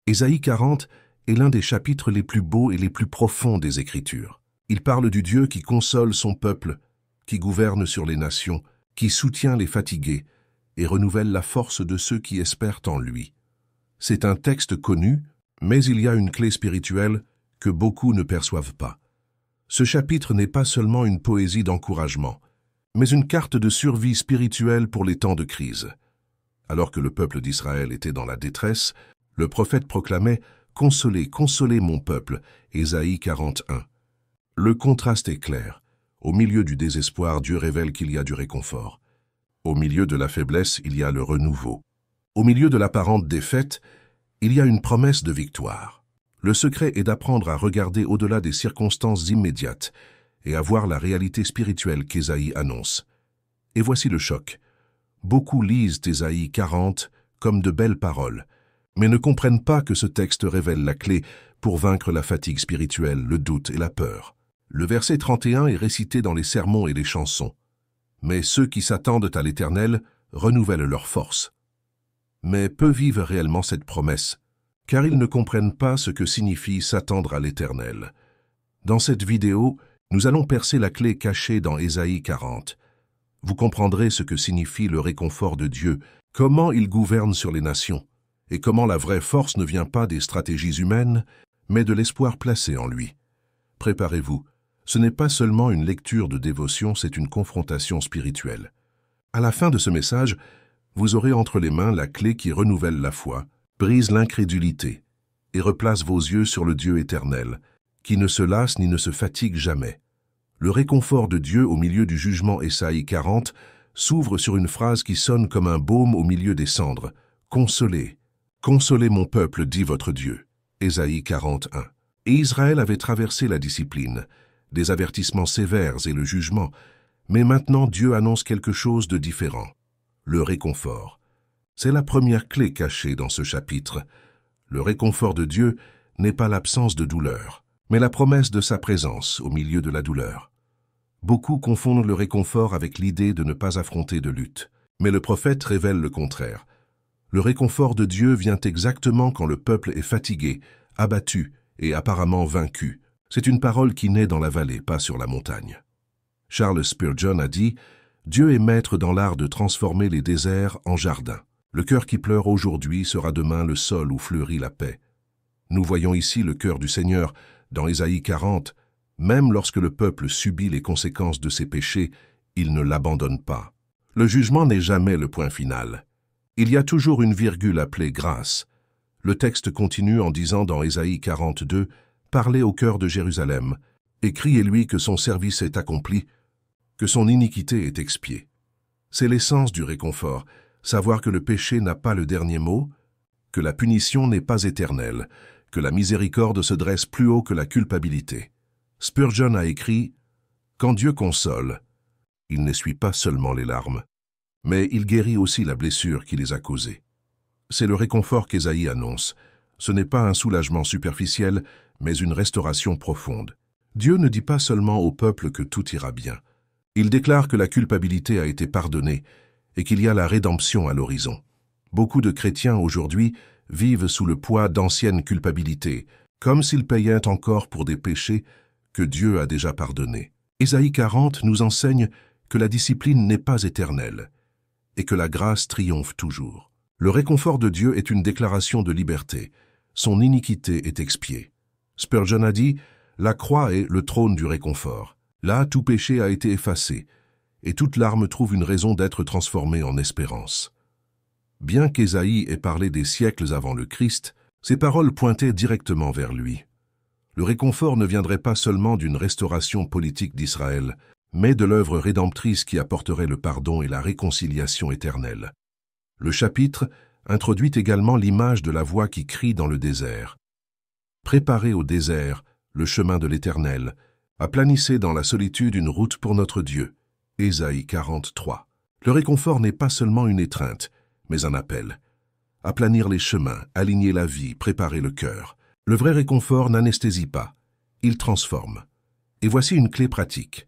Ésaïe 40 est l'un des chapitres les plus beaux et les plus profonds des Écritures. Il parle du Dieu qui console son peuple, qui gouverne sur les nations, qui soutient les fatigués et renouvelle la force de ceux qui espèrent en lui. C'est un texte connu, mais il y a une clé spirituelle que beaucoup ne perçoivent pas. Ce chapitre n'est pas seulement une poésie d'encouragement, mais une carte de survie spirituelle pour les temps de crise. Alors que le peuple d'Israël était dans la détresse, le prophète proclamait « Consolez, consolez mon peuple » Ésaïe 41. Le contraste est clair. Au milieu du désespoir, Dieu révèle qu'il y a du réconfort. Au milieu de la faiblesse, il y a le renouveau. Au milieu de l'apparente défaite, il y a une promesse de victoire. Le secret est d'apprendre à regarder au-delà des circonstances immédiates et à voir la réalité spirituelle qu'Ésaïe annonce. Et voici le choc. Beaucoup lisent Ésaïe 40 comme de belles paroles, mais ne comprennent pas que ce texte révèle la clé pour vaincre la fatigue spirituelle, le doute et la peur. Le verset 31 est récité dans les sermons et les chansons. Mais ceux qui s'attendent à l'Éternel renouvellent leur force. Mais peu vivent réellement cette promesse, car ils ne comprennent pas ce que signifie s'attendre à l'Éternel. Dans cette vidéo, nous allons percer la clé cachée dans Ésaïe 40. Vous comprendrez ce que signifie le réconfort de Dieu, comment il gouverne sur les nations, et comment la vraie force ne vient pas des stratégies humaines, mais de l'espoir placé en lui. Préparez-vous, ce n'est pas seulement une lecture de dévotion, c'est une confrontation spirituelle. À la fin de ce message, vous aurez entre les mains la clé qui renouvelle la foi, brise l'incrédulité, et replace vos yeux sur le Dieu éternel, qui ne se lasse ni ne se fatigue jamais. Le réconfort de Dieu au milieu du jugement Ésaïe 40 s'ouvre sur une phrase qui sonne comme un baume au milieu des cendres. « Consolez, consolez mon peuple, dit votre Dieu. » Ésaïe 41. Et Israël avait traversé la discipline, des avertissements sévères et le jugement, mais maintenant Dieu annonce quelque chose de différent. Le réconfort. C'est la première clé cachée dans ce chapitre. Le réconfort de Dieu n'est pas l'absence de douleur, mais la promesse de sa présence au milieu de la douleur. Beaucoup confondent le réconfort avec l'idée de ne pas affronter de lutte, mais le prophète révèle le contraire. Le réconfort de Dieu vient exactement quand le peuple est fatigué, abattu et apparemment vaincu. C'est une parole qui naît dans la vallée, pas sur la montagne. Charles Spurgeon a dit « Dieu est maître dans l'art de transformer les déserts en jardins. Le cœur qui pleure aujourd'hui sera demain le sol où fleurit la paix. » Nous voyons ici le cœur du Seigneur dans Ésaïe 40. Même lorsque le peuple subit les conséquences de ses péchés, il ne l'abandonne pas. Le jugement n'est jamais le point final. Il y a toujours une virgule appelée grâce. Le texte continue en disant dans Ésaïe 42 « Parlez au cœur de Jérusalem, et criez-lui que son service est accompli, que son iniquité est expiée. » C'est l'essence du réconfort, savoir que le péché n'a pas le dernier mot, que la punition n'est pas éternelle, que la miséricorde se dresse plus haut que la culpabilité. Spurgeon a écrit « Quand Dieu console, il n'essuie pas seulement les larmes, mais il guérit aussi la blessure qui les a causées. » C'est le réconfort qu'Ésaïe annonce. Ce n'est pas un soulagement superficiel, mais une restauration profonde. Dieu ne dit pas seulement au peuple que tout ira bien. Il déclare que la culpabilité a été pardonnée et qu'il y a la rédemption à l'horizon. Beaucoup de chrétiens aujourd'hui vivent sous le poids d'anciennes culpabilités, comme s'ils payaient encore pour des péchés que Dieu a déjà pardonnés. Ésaïe 40 nous enseigne que la discipline n'est pas éternelle et que la grâce triomphe toujours. Le réconfort de Dieu est une déclaration de liberté. Son iniquité est expiée. Spurgeon a dit « La croix est le trône du réconfort. Là, tout péché a été effacé, et toute larme trouve une raison d'être transformée en espérance. » Bien qu'Ésaïe ait parlé des siècles avant le Christ, ses paroles pointaient directement vers lui. Le réconfort ne viendrait pas seulement d'une restauration politique d'Israël, mais de l'œuvre rédemptrice qui apporterait le pardon et la réconciliation éternelle. Le chapitre introduit également l'image de la voix qui crie dans le désert. Préparez au désert le chemin de l'Éternel, aplanissez dans la solitude une route pour notre Dieu. Ésaïe 43. Le réconfort n'est pas seulement une étreinte, mais un appel. Aplanir les chemins, aligner la vie, préparer le cœur. Le vrai réconfort n'anesthésie pas, il transforme. Et voici une clé pratique.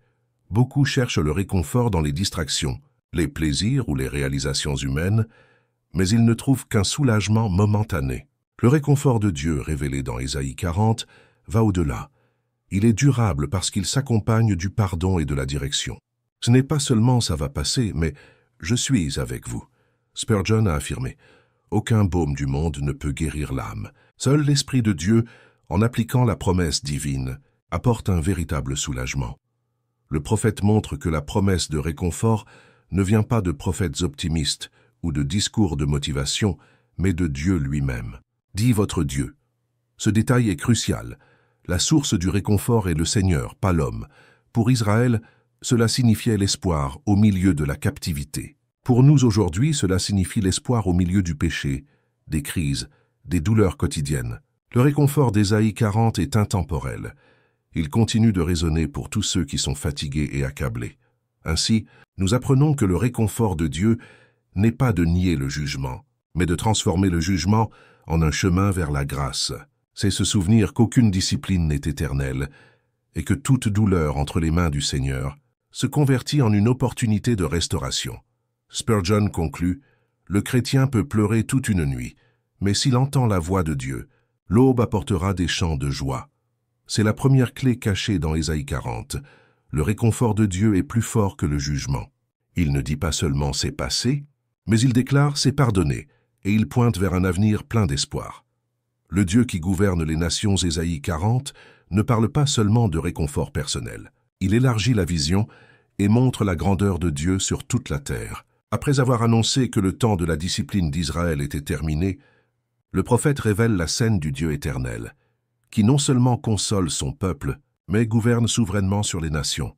Beaucoup cherchent le réconfort dans les distractions, les plaisirs ou les réalisations humaines, mais ils ne trouvent qu'un soulagement momentané. Le réconfort de Dieu révélé dans Ésaïe 40 va au-delà. Il est durable parce qu'il s'accompagne du pardon et de la direction. Ce n'est pas seulement « ça va passer », mais « je suis avec vous ». Spurgeon a affirmé « Aucun baume du monde ne peut guérir l'âme. Seul l'Esprit de Dieu, en appliquant la promesse divine, apporte un véritable soulagement. » Le prophète montre que la promesse de réconfort ne vient pas de prophètes optimistes ou de discours de motivation, mais de Dieu lui-même. Dit votre Dieu. Ce détail est crucial. La source du réconfort est le Seigneur, pas l'homme. Pour Israël, cela signifiait l'espoir au milieu de la captivité. Pour nous aujourd'hui, cela signifie l'espoir au milieu du péché, des crises, des douleurs quotidiennes. Le réconfort d'Ésaïe 40 est intemporel. Il continue de résonner pour tous ceux qui sont fatigués et accablés. Ainsi, nous apprenons que le réconfort de Dieu n'est pas de nier le jugement, mais de transformer le jugement en un chemin vers la grâce. C'est se souvenir qu'aucune discipline n'est éternelle et que toute douleur entre les mains du Seigneur se convertit en une opportunité de restauration. Spurgeon conclut « Le chrétien peut pleurer toute une nuit, mais s'il entend la voix de Dieu, l'aube apportera des chants de joie. » C'est la première clé cachée dans Ésaïe 40. Le réconfort de Dieu est plus fort que le jugement. Il ne dit pas seulement « c'est passé », mais il déclare « c'est pardonné » et il pointe vers un avenir plein d'espoir. Le Dieu qui gouverne les nations, Ésaïe 40, ne parle pas seulement de réconfort personnel. Il élargit la vision et montre la grandeur de Dieu sur toute la terre. Après avoir annoncé que le temps de la discipline d'Israël était terminé, le prophète révèle la scène du Dieu éternel, qui non seulement console son peuple, mais gouverne souverainement sur les nations.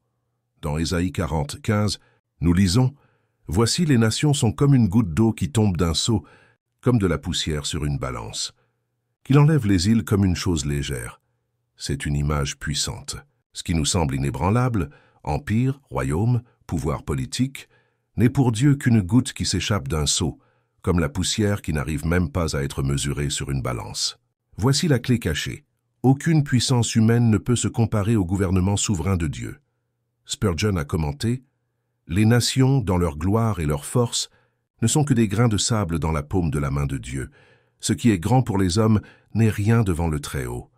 Dans Ésaïe 40, 15, nous lisons « Voici les nations sont comme une goutte d'eau qui tombe d'un seau, comme de la poussière sur une balance, qu'il enlève les îles comme une chose légère. » C'est une image puissante. Ce qui nous semble inébranlable, empire, royaume, pouvoir politique, n'est pour Dieu qu'une goutte qui s'échappe d'un seau, comme la poussière qui n'arrive même pas à être mesurée sur une balance. Voici la clé cachée. Aucune puissance humaine ne peut se comparer au gouvernement souverain de Dieu. Spurgeon a commenté « Les nations, dans leur gloire et leur force, ne sont que des grains de sable dans la paume de la main de Dieu. Ce qui est grand pour les hommes n'est rien devant le Très-Haut. »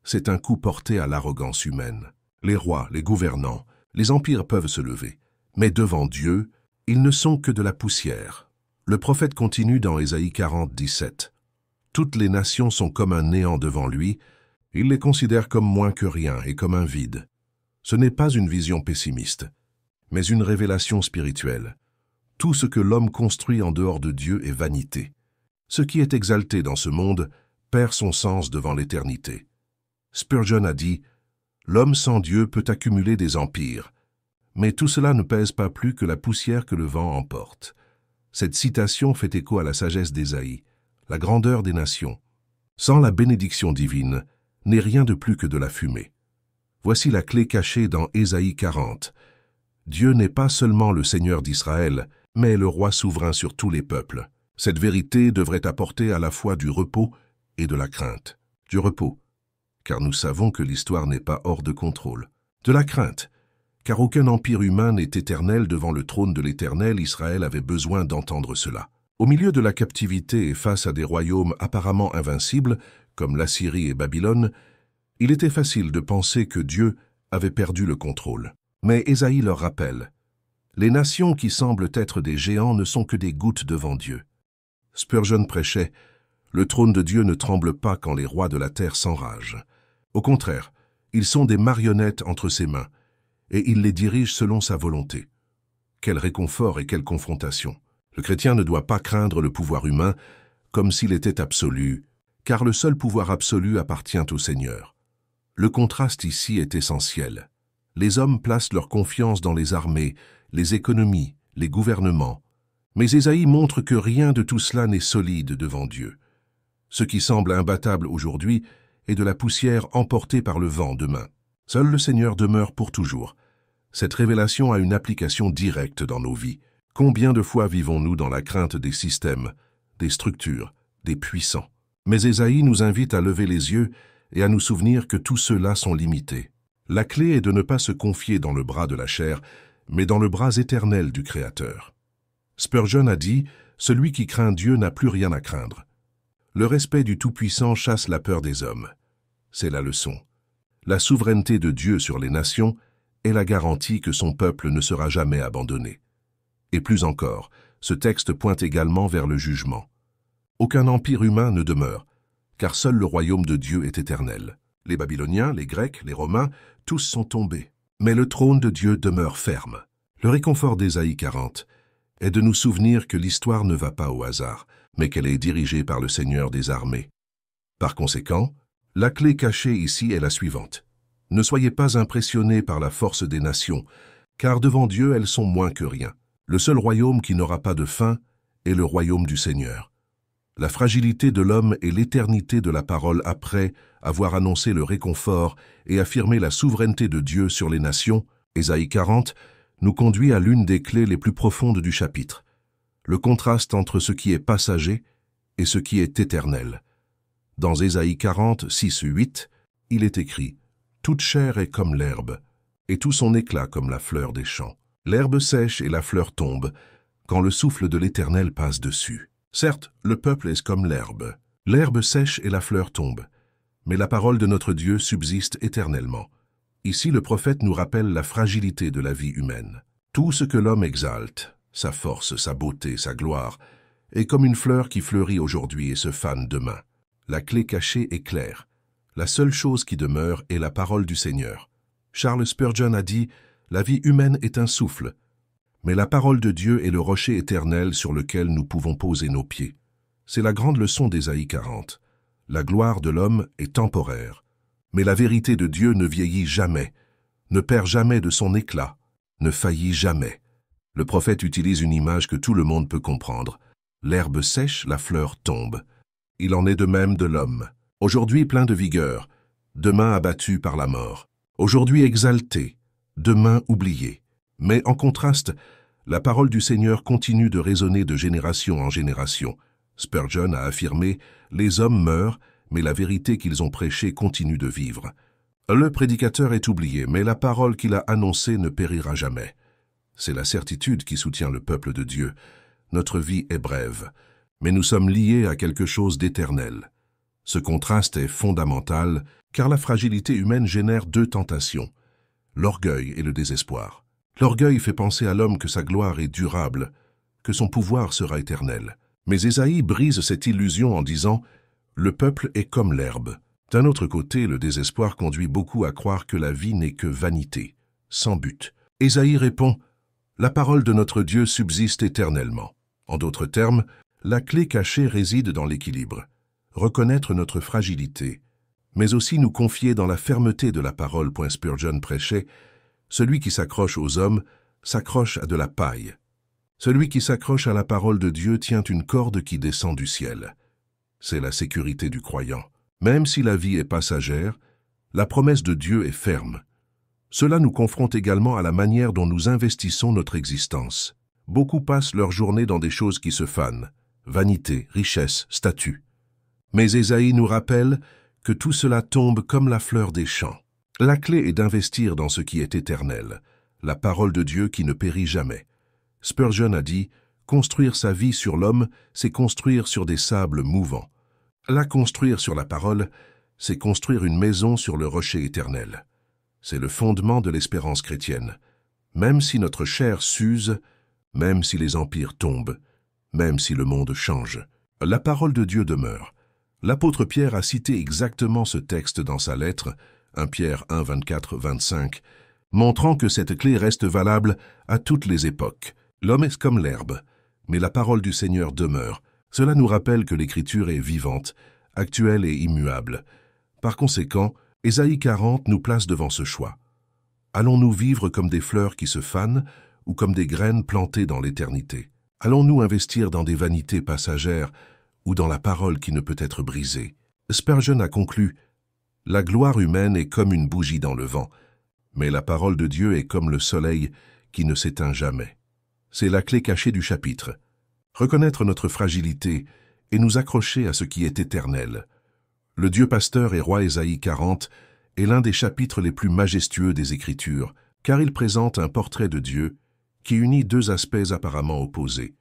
C'est un coup porté à l'arrogance humaine. Les rois, les gouvernants, les empires peuvent se lever. Mais devant Dieu, ils ne sont que de la poussière. Le prophète continue dans Ésaïe 40, 17. « Toutes les nations sont comme un néant devant lui. Il les considère comme moins que rien et comme un vide. » Ce n'est pas une vision pessimiste, mais une révélation spirituelle. Tout ce que l'homme construit en dehors de Dieu est vanité. Ce qui est exalté dans ce monde perd son sens devant l'éternité. Spurgeon a dit « L'homme sans Dieu peut accumuler des empires, mais tout cela ne pèse pas plus que la poussière que le vent emporte. » Cette citation fait écho à la sagesse d'Ésaïe, la grandeur des nations. Sans la bénédiction divine, n'est rien de plus que de la fumée. Voici la clé cachée dans Ésaïe 40. Dieu n'est pas seulement le Seigneur d'Israël, mais le roi souverain sur tous les peuples. Cette vérité devrait apporter à la fois du repos et de la crainte. Du repos, car nous savons que l'histoire n'est pas hors de contrôle. De la crainte, car aucun empire humain n'est éternel devant le trône de l'Éternel. Israël avait besoin d'entendre cela. Au milieu de la captivité et face à des royaumes apparemment invincibles, comme l'Assyrie et Babylone, il était facile de penser que Dieu avait perdu le contrôle. Mais Ésaïe leur rappelle, « Les nations qui semblent être des géants ne sont que des gouttes devant Dieu. » Spurgeon prêchait, « Le trône de Dieu ne tremble pas quand les rois de la terre s'enragent. Au contraire, ils sont des marionnettes entre ses mains, et il les dirige selon sa volonté. » Quel réconfort et quelle confrontation! Le chrétien ne doit pas craindre le pouvoir humain comme s'il était absolu, car le seul pouvoir absolu appartient au Seigneur. Le contraste ici est essentiel. Les hommes placent leur confiance dans les armées, les économies, les gouvernements. Mais Ésaïe montre que rien de tout cela n'est solide devant Dieu. Ce qui semble imbattable aujourd'hui est de la poussière emportée par le vent demain. Seul le Seigneur demeure pour toujours. Cette révélation a une application directe dans nos vies. Combien de fois vivons-nous dans la crainte des systèmes, des structures, des puissants? Mais Ésaïe nous invite à lever les yeux et à nous souvenir que tous ceux-là sont limités. La clé est de ne pas se confier dans le bras de la chair, mais dans le bras éternel du Créateur. Spurgeon a dit « Celui qui craint Dieu n'a plus rien à craindre. » Le respect du Tout-Puissant chasse la peur des hommes. C'est la leçon. La souveraineté de Dieu sur les nations est la garantie que son peuple ne sera jamais abandonné. Et plus encore, ce texte pointe également vers le jugement. Aucun empire humain ne demeure, car seul le royaume de Dieu est éternel. Les Babyloniens, les Grecs, les Romains, tous sont tombés. Mais le trône de Dieu demeure ferme. Le réconfort d'Ésaïe 40 est de nous souvenir que l'histoire ne va pas au hasard, mais qu'elle est dirigée par le Seigneur des armées. Par conséquent, la clé cachée ici est la suivante. Ne soyez pas impressionnés par la force des nations, car devant Dieu elles sont moins que rien. Le seul royaume qui n'aura pas de fin est le royaume du Seigneur. La fragilité de l'homme et l'éternité de la parole après avoir annoncé le réconfort et affirmé la souveraineté de Dieu sur les nations, Ésaïe 40, nous conduit à l'une des clés les plus profondes du chapitre, le contraste entre ce qui est passager et ce qui est éternel. Dans Ésaïe 40, 6-8, il est écrit « Toute chair est comme l'herbe, et tout son éclat comme la fleur des champs. L'herbe sèche et la fleur tombe, quand le souffle de l'Éternel passe dessus. » Certes, le peuple est comme l'herbe. L'herbe sèche et la fleur tombe, mais la parole de notre Dieu subsiste éternellement. Ici, le prophète nous rappelle la fragilité de la vie humaine. Tout ce que l'homme exalte, sa force, sa beauté, sa gloire, est comme une fleur qui fleurit aujourd'hui et se fane demain. La clé cachée est claire. La seule chose qui demeure est la parole du Seigneur. Charles Spurgeon a dit « La vie humaine est un souffle, mais la parole de Dieu est le rocher éternel sur lequel nous pouvons poser nos pieds. » C'est la grande leçon d'Ésaïe 40. La gloire de l'homme est temporaire, mais la vérité de Dieu ne vieillit jamais, ne perd jamais de son éclat, ne faillit jamais. Le prophète utilise une image que tout le monde peut comprendre. L'herbe sèche, la fleur tombe. Il en est de même de l'homme. Aujourd'hui plein de vigueur, demain abattu par la mort. Aujourd'hui exalté, demain oublié. Mais en contraste, la parole du Seigneur continue de résonner de génération en génération. Spurgeon a affirmé « Les hommes meurent, mais la vérité qu'ils ont prêchée continue de vivre. » Le prédicateur est oublié, mais la parole qu'il a annoncée ne périra jamais. C'est la certitude qui soutient le peuple de Dieu. Notre vie est brève, mais nous sommes liés à quelque chose d'éternel. Ce contraste est fondamental, car la fragilité humaine génère deux tentations, l'orgueil et le désespoir. L'orgueil fait penser à l'homme que sa gloire est durable, que son pouvoir sera éternel. Mais Ésaïe brise cette illusion en disant « Le peuple est comme l'herbe ». D'un autre côté, le désespoir conduit beaucoup à croire que la vie n'est que vanité, sans but. Ésaïe répond « La parole de notre Dieu subsiste éternellement ». En d'autres termes, la clé cachée réside dans l'équilibre. Reconnaître notre fragilité, mais aussi nous confier dans la fermeté de la parole. Spurgeon prêchait « Celui qui s'accroche aux hommes s'accroche à de la paille. Celui qui s'accroche à la parole de Dieu tient une corde qui descend du ciel. » C'est la sécurité du croyant. Même si la vie est passagère, la promesse de Dieu est ferme. Cela nous confronte également à la manière dont nous investissons notre existence. Beaucoup passent leur journée dans des choses qui se fanent, vanité, richesse, statut. Mais Ésaïe nous rappelle que tout cela tombe comme la fleur des champs. La clé est d'investir dans ce qui est éternel, la parole de Dieu qui ne périt jamais. Spurgeon a dit « Construire sa vie sur l'homme, c'est construire sur des sables mouvants. La construire sur la parole, c'est construire une maison sur le rocher éternel. » C'est le fondement de l'espérance chrétienne. Même si notre chair s'use, même si les empires tombent, même si le monde change, la parole de Dieu demeure. L'apôtre Pierre a cité exactement ce texte dans sa lettre, 1 Pierre 1, 24-25, montrant que cette clé reste valable à toutes les époques. L'homme est comme l'herbe, mais la parole du Seigneur demeure. Cela nous rappelle que l'Écriture est vivante, actuelle et immuable. Par conséquent, Ésaïe 40 nous place devant ce choix. Allons-nous vivre comme des fleurs qui se fanent ou comme des graines plantées dans l'éternité? Allons-nous investir dans des vanités passagères ou dans la parole qui ne peut être brisée? Spurgeon a conclu « La gloire humaine est comme une bougie dans le vent, mais la parole de Dieu est comme le soleil qui ne s'éteint jamais. » C'est la clé cachée du chapitre. Reconnaître notre fragilité et nous accrocher à ce qui est éternel. Le Dieu pasteur et roi Ésaïe 40 est l'un des chapitres les plus majestueux des Écritures, car il présente un portrait de Dieu qui unit deux aspects apparemment opposés,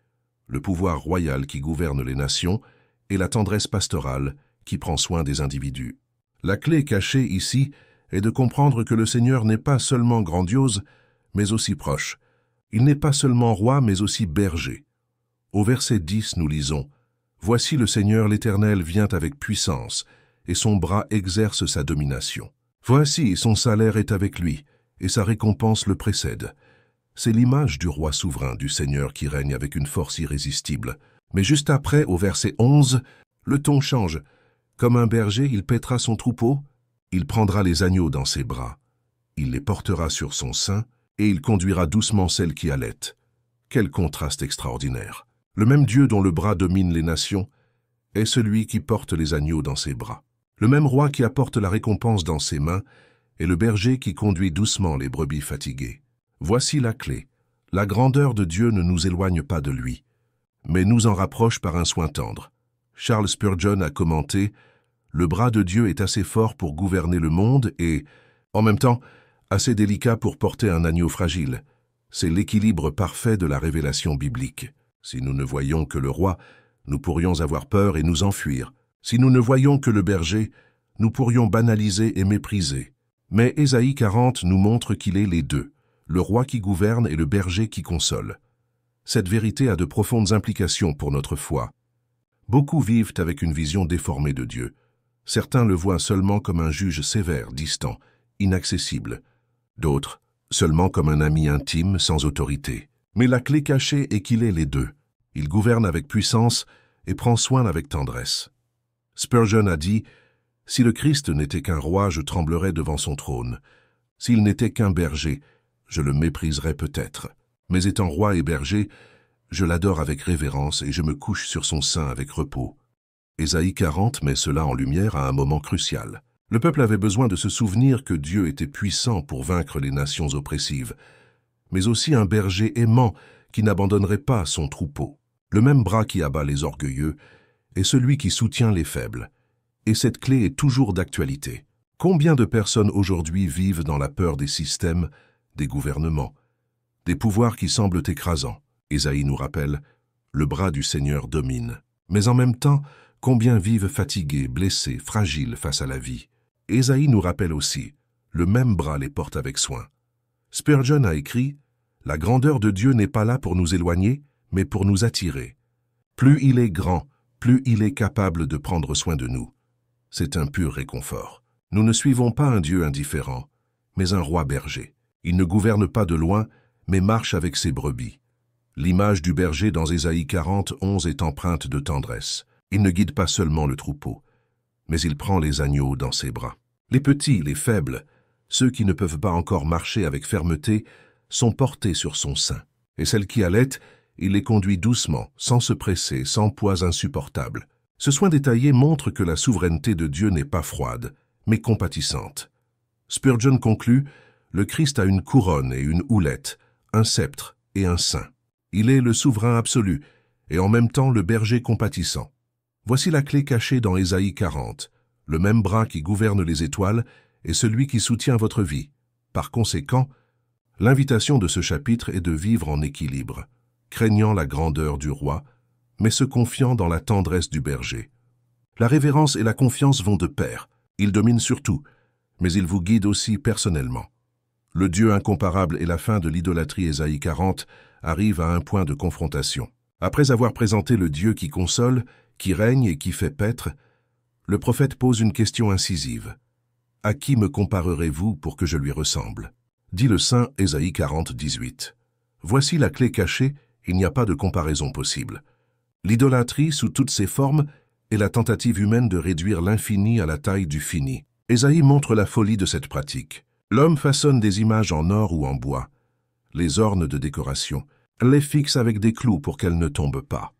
le pouvoir royal qui gouverne les nations et la tendresse pastorale qui prend soin des individus. La clé cachée ici est de comprendre que le Seigneur n'est pas seulement grandiose, mais aussi proche. Il n'est pas seulement roi, mais aussi berger. Au verset 10, nous lisons « Voici le Seigneur l'Éternel vient avec puissance, et son bras exerce sa domination. Voici, son salaire est avec lui, et sa récompense le précède. » C'est l'image du roi souverain, du Seigneur qui règne avec une force irrésistible. Mais juste après, au verset 11, le ton change. Comme un berger, il paîtra son troupeau, il prendra les agneaux dans ses bras, il les portera sur son sein, et il conduira doucement celles qui allaitent. Quel contraste extraordinaire! Le même Dieu dont le bras domine les nations est celui qui porte les agneaux dans ses bras. Le même roi qui apporte la récompense dans ses mains est le berger qui conduit doucement les brebis fatiguées. Voici la clé. La grandeur de Dieu ne nous éloigne pas de lui, mais nous en rapproche par un soin tendre. Charles Spurgeon a commenté « Le bras de Dieu est assez fort pour gouverner le monde et, en même temps, assez délicat pour porter un agneau fragile. C'est l'équilibre parfait de la révélation biblique. Si nous ne voyons que le roi, nous pourrions avoir peur et nous enfuir. Si nous ne voyons que le berger, nous pourrions banaliser et mépriser. Mais Ésaïe 40 nous montre qu'il est les deux, le roi qui gouverne et le berger qui console. Cette vérité a de profondes implications pour notre foi. Beaucoup vivent avec une vision déformée de Dieu. Certains le voient seulement comme un juge sévère, distant, inaccessible. D'autres, seulement comme un ami intime, sans autorité. Mais la clé cachée est qu'il est les deux. Il gouverne avec puissance et prend soin avec tendresse. Spurgeon a dit « Si le Christ n'était qu'un roi, je tremblerais devant son trône. S'il n'était qu'un berger, je le mépriserais peut-être. Mais étant roi et berger, je l'adore avec révérence et je me couche sur son sein avec repos. » Ésaïe 40 met cela en lumière à un moment crucial. Le peuple avait besoin de se souvenir que Dieu était puissant pour vaincre les nations oppressives, mais aussi un berger aimant qui n'abandonnerait pas son troupeau. Le même bras qui abat les orgueilleux est celui qui soutient les faibles. Et cette clé est toujours d'actualité. Combien de personnes aujourd'hui vivent dans la peur des systèmes, des gouvernements, des pouvoirs qui semblent écrasants? Ésaïe nous rappelle, le bras du Seigneur domine. Mais en même temps, combien vivent fatigués, blessés, fragiles face à la vie? Ésaïe nous rappelle aussi, le même bras les porte avec soin. Spurgeon a écrit, « La grandeur de Dieu n'est pas là pour nous éloigner, mais pour nous attirer. Plus il est grand, plus il est capable de prendre soin de nous. » C'est un pur réconfort. Nous ne suivons pas un Dieu indifférent, mais un roi berger. Il ne gouverne pas de loin, mais marche avec ses brebis. L'image du berger dans Ésaïe 40, 11 est empreinte de tendresse. Il ne guide pas seulement le troupeau, mais il prend les agneaux dans ses bras. Les petits, les faibles, ceux qui ne peuvent pas encore marcher avec fermeté, sont portés sur son sein. Et celles qui allaitent, il les conduit doucement, sans se presser, sans poids insupportables. Ce soin détaillé montre que la souveraineté de Dieu n'est pas froide, mais compatissante. Spurgeon conclut, le Christ a une couronne et une houlette, un sceptre et un sein. Il est le souverain absolu, et en même temps le berger compatissant. Voici la clé cachée dans Ésaïe 40. Le même bras qui gouverne les étoiles est celui qui soutient votre vie. Par conséquent, l'invitation de ce chapitre est de vivre en équilibre, craignant la grandeur du roi, mais se confiant dans la tendresse du berger. La révérence et la confiance vont de pair. Il domine sur tout, mais il vous guide aussi personnellement. Le Dieu incomparable et la fin de l'idolâtrie Ésaïe 40 arrivent à un point de confrontation. Après avoir présenté le Dieu qui console, qui règne et qui fait paître, le prophète pose une question incisive. « À qui me comparerez-vous pour que je lui ressemble ?» Dit le saint Ésaïe 40, 18. Voici la clé cachée, il n'y a pas de comparaison possible. L'idolâtrie, sous toutes ses formes, est la tentative humaine de réduire l'infini à la taille du fini. Ésaïe montre la folie de cette pratique. L'homme façonne des images en or ou en bois, les orne de décoration, les fixe avec des clous pour qu'elles ne tombent pas.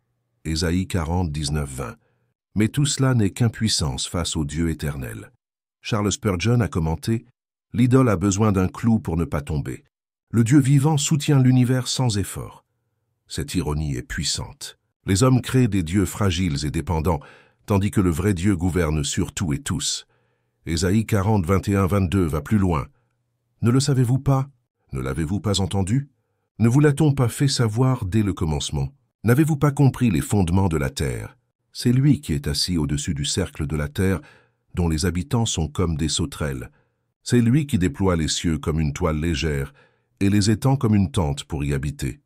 Ésaïe 40, 19, 20. Mais tout cela n'est qu'impuissance face au Dieu éternel. Charles Spurgeon a commenté « L'idole a besoin d'un clou pour ne pas tomber. Le Dieu vivant soutient l'univers sans effort. » Cette ironie est puissante. Les hommes créent des dieux fragiles et dépendants, tandis que le vrai Dieu gouverne sur tout et tous. Ésaïe 40, 21, 22 va plus loin. Ne le savez-vous pas? Ne l'avez-vous pas entendu? Ne vous l'a-t-on pas fait savoir dès le commencement? N'avez-vous pas compris les fondements de la terre? C'est lui qui est assis au-dessus du cercle de la terre, dont les habitants sont comme des sauterelles. C'est lui qui déploie les cieux comme une toile légère et les étend comme une tente pour y habiter.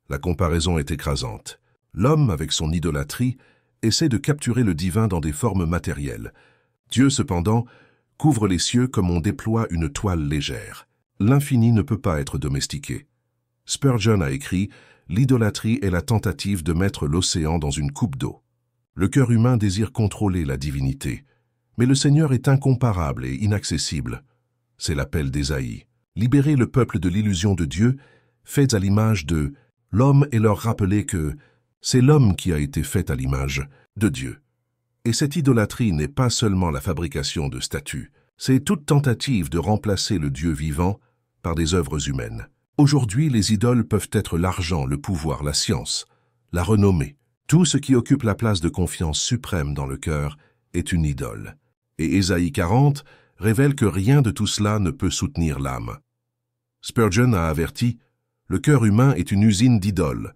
La comparaison est écrasante. L'homme, avec son idolâtrie, essaie de capturer le divin dans des formes matérielles. Dieu, cependant, couvre les cieux comme on déploie une toile légère. L'infini ne peut pas être domestiqué. Spurgeon a écrit « L'idolâtrie est la tentative de mettre l'océan dans une coupe d'eau ». Le cœur humain désire contrôler la divinité, mais le Seigneur est incomparable et inaccessible. C'est l'appel d'Ésaïe. Libérer le peuple de l'illusion de Dieu, faites à l'image de l'homme et leur rappeler que c'est l'homme qui a été fait à l'image de Dieu. Et cette idolâtrie n'est pas seulement la fabrication de statues, c'est toute tentative de remplacer le Dieu vivant par des œuvres humaines. Aujourd'hui, les idoles peuvent être l'argent, le pouvoir, la science, la renommée. Tout ce qui occupe la place de confiance suprême dans le cœur est une idole. Et Ésaïe 40 révèle que rien de tout cela ne peut soutenir l'âme. Spurgeon a averti « Le cœur humain est une usine d'idoles,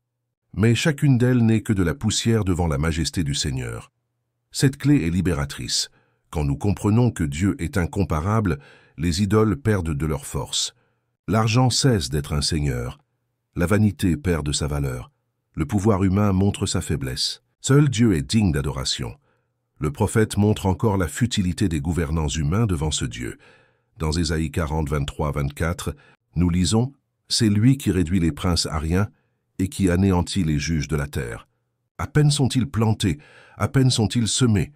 mais chacune d'elles n'est que de la poussière devant la majesté du Seigneur. » Cette clé est libératrice. Quand nous comprenons que Dieu est incomparable, les idoles perdent de leur force. L'argent cesse d'être un seigneur. La vanité perd de sa valeur. Le pouvoir humain montre sa faiblesse. Seul Dieu est digne d'adoration. Le prophète montre encore la futilité des gouvernants humains devant ce Dieu. Dans Ésaïe 40, 23-24, nous lisons « C'est lui qui réduit les princes à rien et qui anéantit les juges de la terre. À peine sont-ils plantés, à peine sont-ils semés,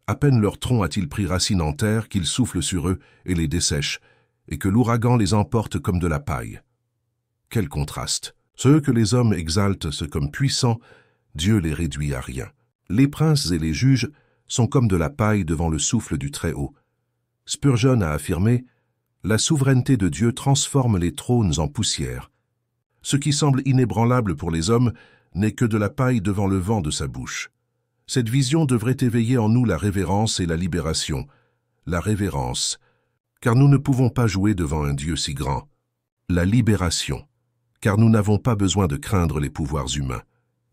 à peine leur tronc a-t-il pris racine en terre qu'il souffle sur eux et les dessèche, et que l'ouragan les emporte comme de la paille. » Quel contraste! Ceux que les hommes exaltent comme puissants, Dieu les réduit à rien. Les princes et les juges sont comme de la paille devant le souffle du Très-Haut. Spurgeon a affirmé « La souveraineté de Dieu transforme les trônes en poussière. Ce qui semble inébranlable pour les hommes n'est que de la paille devant le vent de sa bouche. » Cette vision devrait éveiller en nous la révérence et la libération. La révérence, car nous ne pouvons pas jouer devant un Dieu si grand. La libération, car nous n'avons pas besoin de craindre les pouvoirs humains.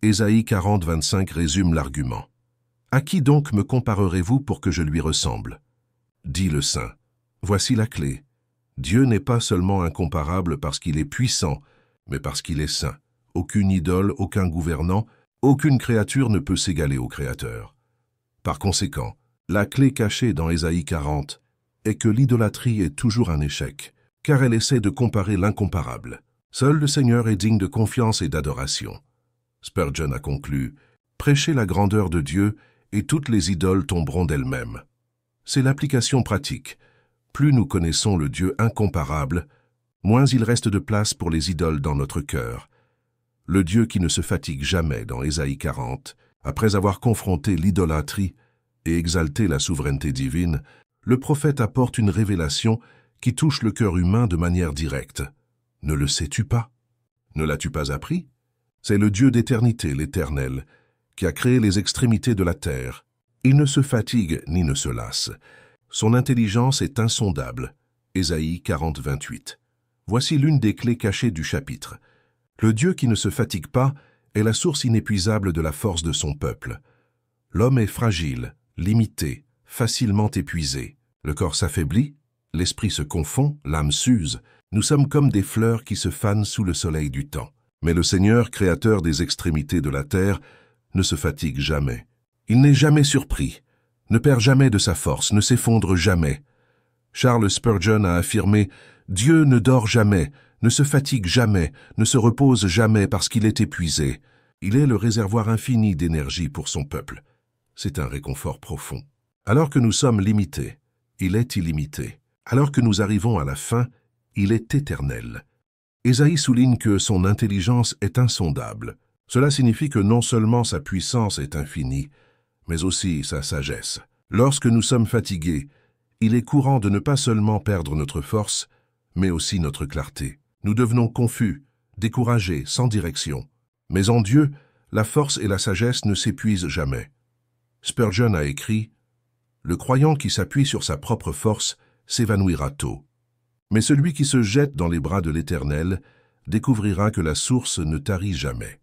Ésaïe 40, 25 résume l'argument. « À qui donc me comparerez-vous pour que je lui ressemble ?» Dit le saint. Voici la clé. Dieu n'est pas seulement incomparable parce qu'il est puissant, mais parce qu'il est saint. Aucune idole, aucun gouvernant, aucune créature ne peut s'égaler au Créateur. Par conséquent, la clé cachée dans Ésaïe 40 est que l'idolâtrie est toujours un échec, car elle essaie de comparer l'incomparable. Seul le Seigneur est digne de confiance et d'adoration. Spurgeon a conclu « Prêchez la grandeur de Dieu et toutes les idoles tomberont d'elles-mêmes. » C'est l'application pratique. Plus nous connaissons le Dieu incomparable, moins il reste de place pour les idoles dans notre cœur. Le Dieu qui ne se fatigue jamais dans Ésaïe 40, après avoir confronté l'idolâtrie et exalté la souveraineté divine, le prophète apporte une révélation qui touche le cœur humain de manière directe. Ne le sais-tu pas? Ne l'as-tu pas appris? C'est le Dieu d'éternité, l'Éternel, qui a créé les extrémités de la terre. Il ne se fatigue ni ne se lasse. Son intelligence est insondable. Ésaïe 40, 28. Voici l'une des clés cachées du chapitre. Le Dieu qui ne se fatigue pas est la source inépuisable de la force de son peuple. L'homme est fragile, limité, facilement épuisé. Le corps s'affaiblit, l'esprit se confond, l'âme s'use. Nous sommes comme des fleurs qui se fanent sous le soleil du temps. Mais le Seigneur, créateur des extrémités de la terre, ne se fatigue jamais. Il n'est jamais surpris, ne perd jamais de sa force, ne s'effondre jamais. Charles Spurgeon a affirmé « Dieu ne dort jamais, ne se fatigue jamais, ne se repose jamais parce qu'il est épuisé. Il est le réservoir infini d'énergie pour son peuple. » C'est un réconfort profond. Alors que nous sommes limités, il est illimité. Alors que nous arrivons à la fin, il est éternel. Ésaïe souligne que son intelligence est insondable. Cela signifie que non seulement sa puissance est infinie, mais aussi sa sagesse. Lorsque nous sommes fatigués, il est courant de ne pas seulement perdre notre force, mais aussi notre clarté. Nous devenons confus, découragés, sans direction. Mais en Dieu, la force et la sagesse ne s'épuisent jamais. Spurgeon a écrit « Le croyant qui s'appuie sur sa propre force s'évanouira tôt. Mais celui qui se jette dans les bras de l'Éternel découvrira que la source ne tarit jamais. »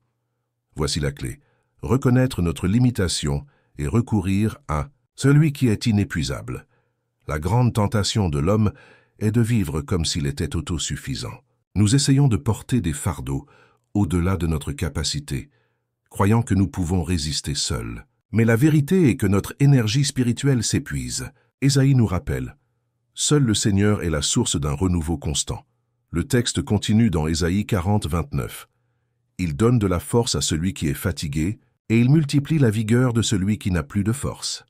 Voici la clé. Reconnaître notre limitation et recourir à celui qui est inépuisable. La grande tentation de l'homme est de vivre comme s'il était autosuffisant. Nous essayons de porter des fardeaux au-delà de notre capacité, croyant que nous pouvons résister seuls. Mais la vérité est que notre énergie spirituelle s'épuise. Ésaïe nous rappelle, « Seul le Seigneur est la source d'un renouveau constant. » Le texte continue dans Ésaïe 40, 29. « Il donne de la force à celui qui est fatigué, et il multiplie la vigueur de celui qui n'a plus de force. »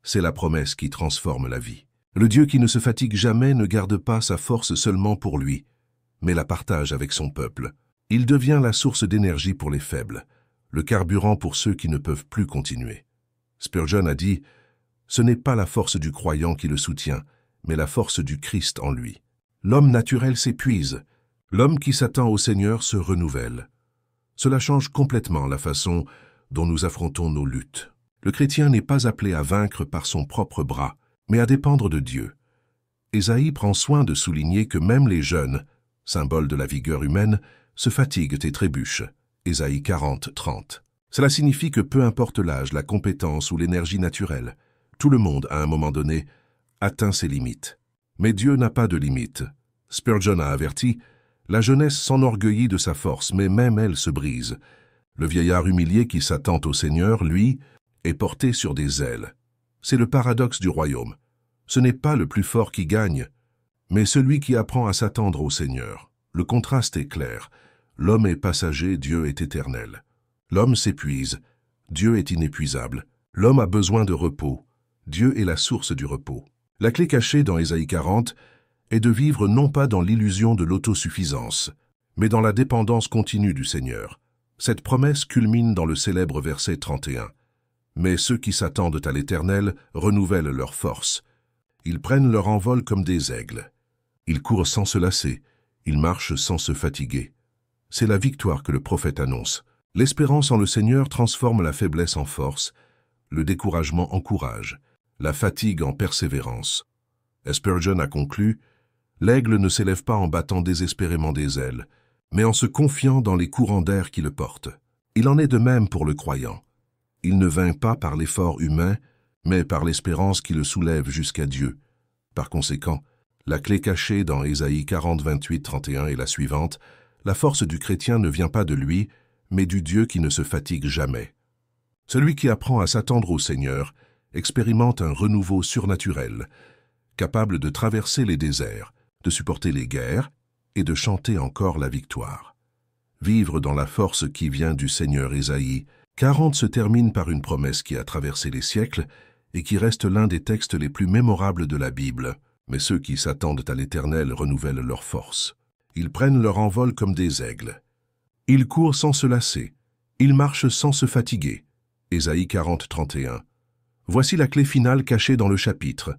C'est la promesse qui transforme la vie. Le Dieu qui ne se fatigue jamais ne garde pas sa force seulement pour lui, mais la partage avec son peuple. Il devient la source d'énergie pour les faibles, le carburant pour ceux qui ne peuvent plus continuer. Spurgeon a dit, « Ce n'est pas la force du croyant qui le soutient, mais la force du Christ en lui. » L'homme naturel s'épuise. L'homme qui s'attend au Seigneur se renouvelle. Cela change complètement la façon dont nous affrontons nos luttes. Le chrétien n'est pas appelé à vaincre par son propre bras, mais à dépendre de Dieu. Ésaïe prend soin de souligner que même les jeunes, symbole de la vigueur humaine, se fatiguent et trébuchent. Ésaïe 40, 30. Cela signifie que peu importe l'âge, la compétence ou l'énergie naturelle, tout le monde, à un moment donné, atteint ses limites. Mais Dieu n'a pas de limites. Spurgeon a averti, « La jeunesse s'enorgueillit de sa force, mais même elle se brise. Le vieillard humilié qui s'attend au Seigneur, lui, est porté sur des ailes. » C'est le paradoxe du royaume. Ce n'est pas le plus fort qui gagne, mais celui qui apprend à s'attendre au Seigneur. Le contraste est clair. L'homme est passager, Dieu est éternel. L'homme s'épuise, Dieu est inépuisable. L'homme a besoin de repos, Dieu est la source du repos. La clé cachée dans Ésaïe 40 est de vivre non pas dans l'illusion de l'autosuffisance, mais dans la dépendance continue du Seigneur. Cette promesse culmine dans le célèbre verset 31. « Mais ceux qui s'attendent à l'Éternel renouvellent leur force. Ils prennent leur envol comme des aigles. Ils courent sans se lasser, ils marchent sans se fatiguer. » C'est la victoire que le prophète annonce. L'espérance en le Seigneur transforme la faiblesse en force, le découragement en courage, la fatigue en persévérance. Spurgeon a conclu, « L'aigle ne s'élève pas en battant désespérément des ailes, mais en se confiant dans les courants d'air qui le portent. » Il en est de même pour le croyant. Il ne vint pas par l'effort humain, mais par l'espérance qui le soulève jusqu'à Dieu. Par conséquent, la clé cachée dans Ésaïe 40, 28, 31 et la suivante, la force du chrétien ne vient pas de lui, mais du Dieu qui ne se fatigue jamais. Celui qui apprend à s'attendre au Seigneur expérimente un renouveau surnaturel, capable de traverser les déserts, de supporter les guerres et de chanter encore la victoire. Vivre dans la force qui vient du Seigneur. Ésaïe 40 se termine par une promesse qui a traversé les siècles et qui reste l'un des textes les plus mémorables de la Bible. Mais ceux qui s'attendent à l'Éternel renouvellent leur force. Ils prennent leur envol comme des aigles. Ils courent sans se lasser. Ils marchent sans se fatiguer. Ésaïe 40, 31. Voici la clé finale cachée dans le chapitre.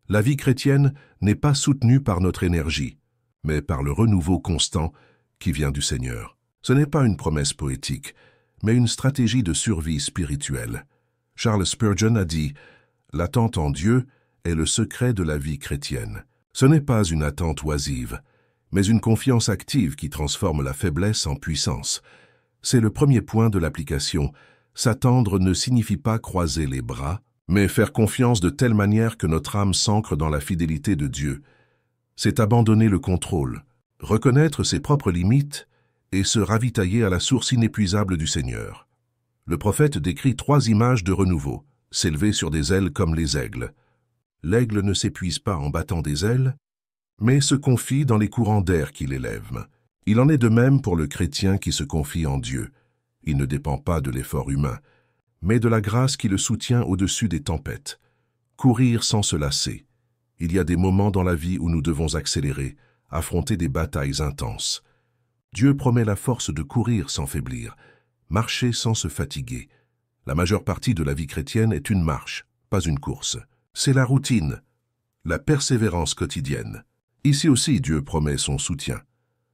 La vie chrétienne n'est pas soutenue par notre énergie, mais par le renouveau constant qui vient du Seigneur. Ce n'est pas une promesse poétique, mais une stratégie de survie spirituelle. Charles Spurgeon a dit « L'attente en Dieu est le secret de la vie chrétienne. Ce n'est pas une attente oisive, mais une confiance active qui transforme la faiblesse en puissance. C'est le premier point de l'application. S'attendre ne signifie pas croiser les bras, mais faire confiance de telle manière que notre âme s'ancre dans la fidélité de Dieu. C'est abandonner le contrôle, reconnaître ses propres limites et se ravitailler à la source inépuisable du Seigneur. Le prophète décrit 3 images de renouveau, s'élever sur des ailes comme les aigles. L'aigle ne s'épuise pas en battant des ailes, mais se confie dans les courants d'air qui l'élèvent. Il en est de même pour le chrétien qui se confie en Dieu. Il ne dépend pas de l'effort humain, mais de la grâce qui le soutient au-dessus des tempêtes. Courir sans se lasser. Il y a des moments dans la vie où nous devons accélérer, affronter des batailles intenses. Dieu promet la force de courir sans faiblir, marcher sans se fatiguer. La majeure partie de la vie chrétienne est une marche, pas une course. C'est la routine, la persévérance quotidienne. Ici aussi, Dieu promet son soutien.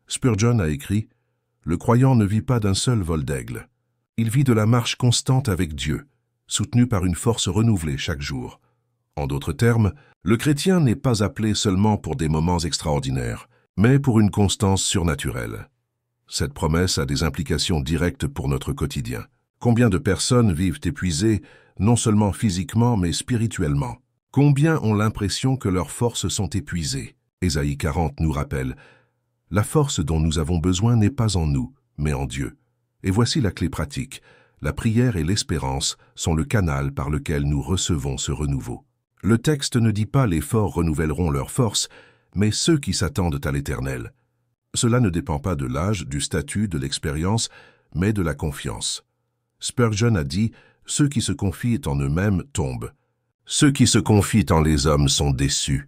Spurgeon a écrit « Le croyant ne vit pas d'un seul vol d'aigle. Il vit de la marche constante avec Dieu, soutenu par une force renouvelée chaque jour. » En d'autres termes, le chrétien n'est pas appelé seulement pour des moments extraordinaires, mais pour une constance surnaturelle. Cette promesse a des implications directes pour notre quotidien. Combien de personnes vivent épuisées non seulement physiquement mais spirituellement. Combien ont l'impression que leurs forces sont épuisées? Ésaïe 40 nous rappelle « La force dont nous avons besoin n'est pas en nous, mais en Dieu. » Et voici la clé pratique. La prière et l'espérance sont le canal par lequel nous recevons ce renouveau. Le texte ne dit pas « les forts renouvelleront leurs forces », mais ceux qui s'attendent à l'Éternel. Cela ne dépend pas de l'âge, du statut, de l'expérience, mais de la confiance. Spurgeon a dit « Ceux qui se confient en eux-mêmes tombent. Ceux qui se confient en les hommes sont déçus.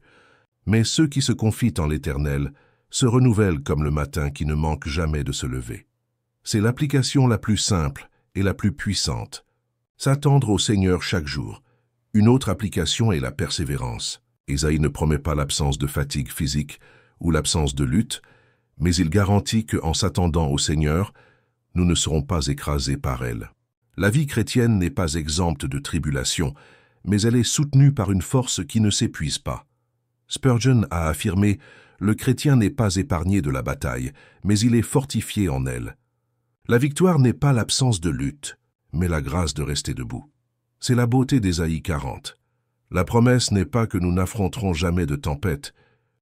Mais ceux qui se confient en l'Éternel se renouvellent comme le matin qui ne manque jamais de se lever. » C'est l'application la plus simple et la plus puissante. S'attendre au Seigneur chaque jour. Une autre application est la persévérance. Ésaïe ne promet pas l'absence de fatigue physique ou l'absence de lutte, mais il garantit qu'en s'attendant au Seigneur, nous ne serons pas écrasés par elle. La vie chrétienne n'est pas exempte de tribulations, mais elle est soutenue par une force qui ne s'épuise pas. Spurgeon a affirmé « Le chrétien n'est pas épargné de la bataille, mais il est fortifié en elle. » La victoire n'est pas l'absence de lutte, mais la grâce de rester debout. C'est la beauté d'Ésaïe 40. La promesse n'est pas que nous n'affronterons jamais de tempête,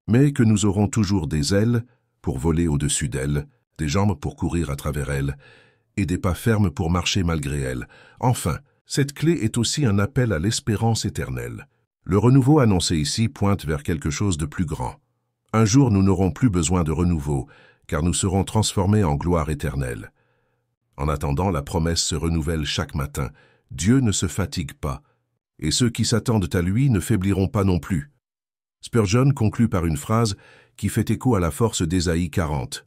mais que nous aurons toujours des ailes pour voler au-dessus d'elles, des jambes pour courir à travers elles, et des pas fermes pour marcher malgré elles. Enfin, cette clé est aussi un appel à l'espérance éternelle. Le renouveau annoncé ici pointe vers quelque chose de plus grand. Un jour, nous n'aurons plus besoin de renouveau, car nous serons transformés en gloire éternelle. En attendant, la promesse se renouvelle chaque matin. Dieu ne se fatigue pas, et ceux qui s'attendent à lui ne faibliront pas non plus. Spurgeon conclut par une phrase qui fait écho à la force d'Ésaïe 40.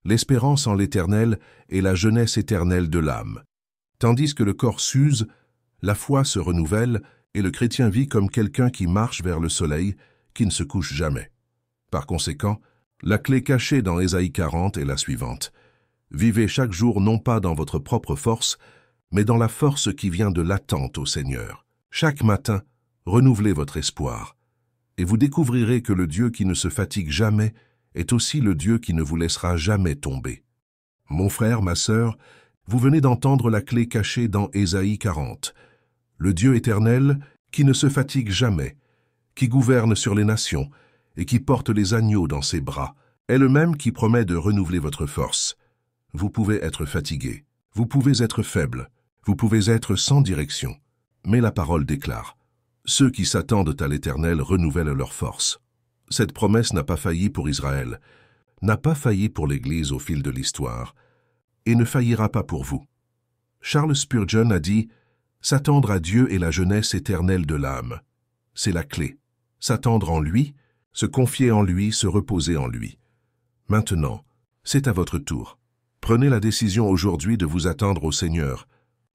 L'espérance en l'Éternel est la jeunesse éternelle de l'âme. Tandis que le corps s'use, la foi se renouvelle et le chrétien vit comme quelqu'un qui marche vers le soleil, qui ne se couche jamais. Par conséquent, la clé cachée dans Ésaïe 40 est la suivante. Vivez chaque jour non pas dans votre propre force, mais dans la force qui vient de l'attente au Seigneur. Chaque matin, renouvelez votre espoir, et vous découvrirez que le Dieu qui ne se fatigue jamais est aussi le Dieu qui ne vous laissera jamais tomber. Mon frère, ma sœur, vous venez d'entendre la clé cachée dans Ésaïe 40. Le Dieu éternel qui ne se fatigue jamais, qui gouverne sur les nations et qui porte les agneaux dans ses bras, est le même qui promet de renouveler votre force. Vous pouvez être fatigué, vous pouvez être faible, vous pouvez être sans direction. Mais la parole déclare « Ceux qui s'attendent à l'Éternel renouvellent leur force ». Cette promesse n'a pas failli pour Israël, n'a pas failli pour l'Église au fil de l'histoire, et ne faillira pas pour vous. Charles Spurgeon a dit « S'attendre à Dieu est la jeunesse éternelle de l'âme ». C'est la clé. S'attendre en lui, se confier en lui, se reposer en lui. Maintenant, c'est à votre tour. Prenez la décision aujourd'hui de vous attendre au Seigneur,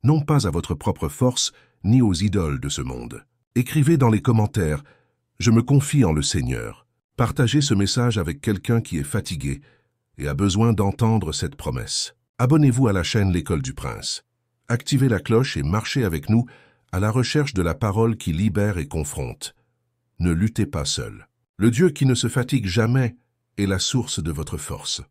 non pas à votre propre force, ni aux idoles de ce monde. Écrivez dans les commentaires « Je me confie en le Seigneur ». Partagez ce message avec quelqu'un qui est fatigué et a besoin d'entendre cette promesse. Abonnez-vous à la chaîne L'École du Prince. Activez la cloche et marchez avec nous à la recherche de la parole qui libère et confronte. Ne luttez pas seul. Le Dieu qui ne se fatigue jamais est la source de votre force.